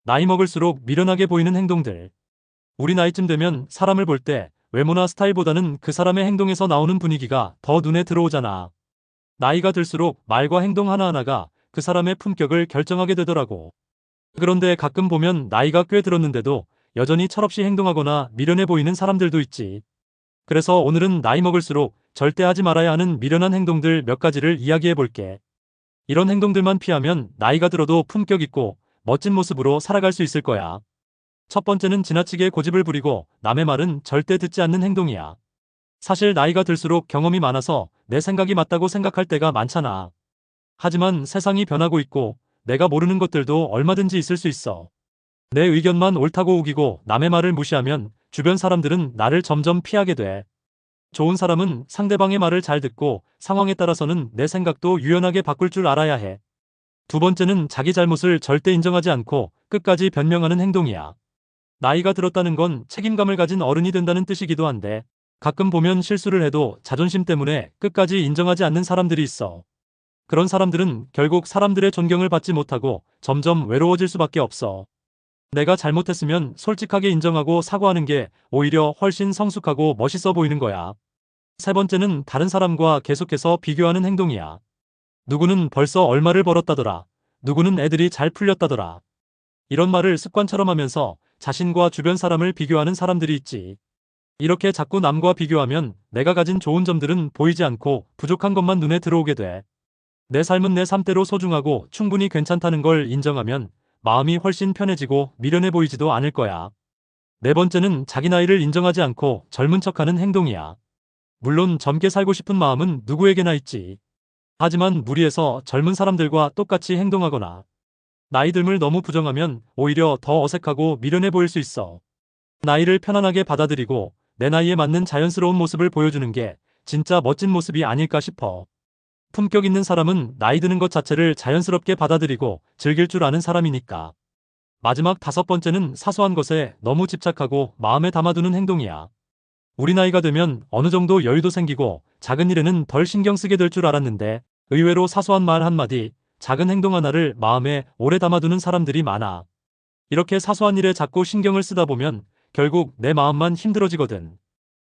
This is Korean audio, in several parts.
나이 먹을수록 미련하게 보이는 행동들. 우리 나이쯤 되면 사람을 볼 때 외모나 스타일보다는 그 사람의 행동에서 나오는 분위기가 더 눈에 들어오잖아. 나이가 들수록 말과 행동 하나하나가 그 사람의 품격을 결정하게 되더라고. 그런데 가끔 보면 나이가 꽤 들었는데도 여전히 철없이 행동하거나 미련해 보이는 사람들도 있지. 그래서 오늘은 나이 먹을수록 절대 하지 말아야 하는 미련한 행동들 몇 가지를 이야기해 볼게. 이런 행동들만 피하면 나이가 들어도 품격 있고 멋진 모습으로 살아갈 수 있을 거야. 첫 번째는 지나치게 고집을 부리고 남의 말은 절대 듣지 않는 행동이야. 사실 나이가 들수록 경험이 많아서 내 생각이 맞다고 생각할 때가 많잖아. 하지만 세상이 변하고 있고 내가 모르는 것들도 얼마든지 있을 수 있어. 내 의견만 옳다고 우기고 남의 말을 무시하면 주변 사람들은 나를 점점 피하게 돼. 좋은 사람은 상대방의 말을 잘 듣고 상황에 따라서는 내 생각도 유연하게 바꿀 줄 알아야 해. 두 번째는 자기 잘못을 절대 인정하지 않고 끝까지 변명하는 행동이야. 나이가 들었다는 건 책임감을 가진 어른이 된다는 뜻이기도 한데 가끔 보면 실수를 해도 자존심 때문에 끝까지 인정하지 않는 사람들이 있어. 그런 사람들은 결국 사람들의 존경을 받지 못하고 점점 외로워질 수밖에 없어. 내가 잘못했으면 솔직하게 인정하고 사과하는 게 오히려 훨씬 성숙하고 멋있어 보이는 거야. 세 번째는 다른 사람과 계속해서 비교하는 행동이야. 누구는 벌써 얼마를 벌었다더라. 누구는 애들이 잘 풀렸다더라. 이런 말을 습관처럼 하면서 자신과 주변 사람을 비교하는 사람들이 있지. 이렇게 자꾸 남과 비교하면 내가 가진 좋은 점들은 보이지 않고 부족한 것만 눈에 들어오게 돼. 내 삶은 내 삶대로 소중하고 충분히 괜찮다는 걸 인정하면 마음이 훨씬 편해지고 미련해 보이지도 않을 거야. 네 번째는 자기 나이를 인정하지 않고 젊은 척하는 행동이야. 물론 젊게 살고 싶은 마음은 누구에게나 있지. 하지만 무리해서 젊은 사람들과 똑같이 행동하거나 나이 듦을 너무 부정하면 오히려 더 어색하고 미련해 보일 수 있어. 나이를 편안하게 받아들이고 내 나이에 맞는 자연스러운 모습을 보여주는 게 진짜 멋진 모습이 아닐까 싶어. 품격 있는 사람은 나이 드는 것 자체를 자연스럽게 받아들이고 즐길 줄 아는 사람이니까. 마지막 다섯 번째는 사소한 것에 너무 집착하고 마음에 담아두는 행동이야. 우리 나이가 되면 어느 정도 여유도 생기고 작은 일에는 덜 신경 쓰게 될 줄 알았는데 의외로 사소한 말 한마디, 작은 행동 하나를 마음에 오래 담아두는 사람들이 많아. 이렇게 사소한 일에 자꾸 신경을 쓰다 보면 결국 내 마음만 힘들어지거든.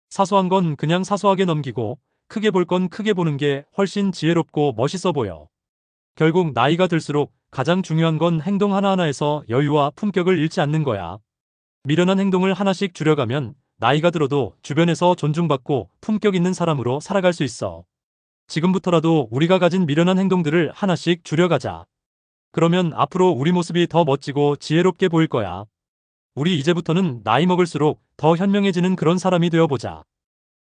사소한 건 그냥 사소하게 넘기고 크게 볼 건 크게 보는 게 훨씬 지혜롭고 멋있어 보여. 결국 나이가 들수록 가장 중요한 건 행동 하나하나에서 여유와 품격을 잃지 않는 거야. 미련한 행동을 하나씩 줄여가면 나이가 들어도 주변에서 존중받고 품격 있는 사람으로 살아갈 수 있어. 지금부터라도 우리가 가진 미련한 행동들을 하나씩 줄여가자. 그러면 앞으로 우리 모습이 더 멋지고 지혜롭게 보일 거야. 우리 이제부터는 나이 먹을수록 더 현명해지는 그런 사람이 되어보자.